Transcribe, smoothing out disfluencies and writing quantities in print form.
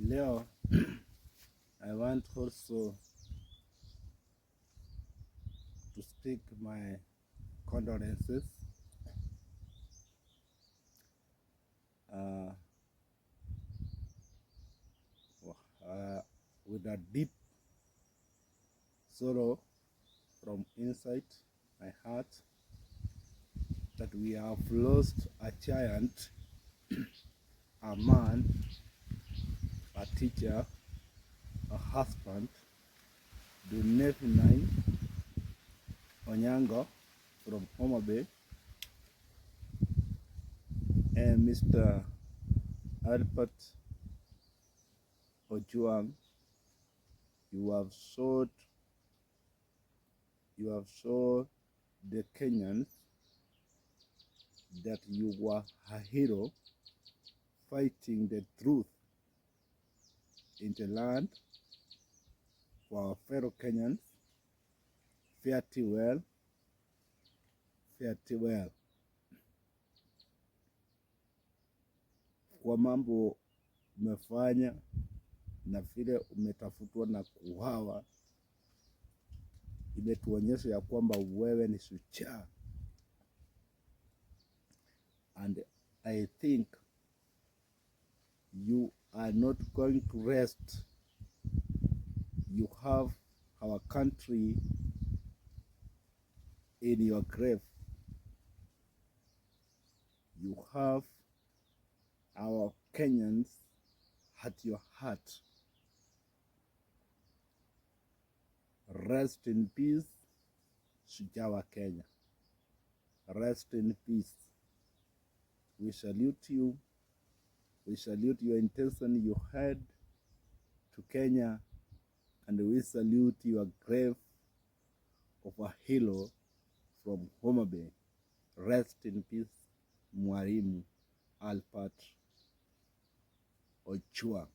Leo I want also to speak my condolences uh, with a deep sorrow from inside my heart that we have lost a giant, a man, a teacher, a husband, the Navy 9, Onyango from Homa Bay, and Mr. Albert Ojwang. You have showed the Kenyans that you were a hero fighting the truth in the land for our fellow Kenyans. Fare thee well, fare thee well. Kwa mambo umefanya na vile umetafutwa na kuuawa, imetuonyesha ya kwamba wewe ni shujaa. And I think you are not going to rest. You have our country in your grave. You have our Kenyans at your heart. Rest in peace, shujaa wa Kenya. Rest in peace. We salute you. We salute your intention you had to Kenya, and we salute your grave of a hero from Homa Bay. Rest in peace, Mwalimu Albert Ojwang.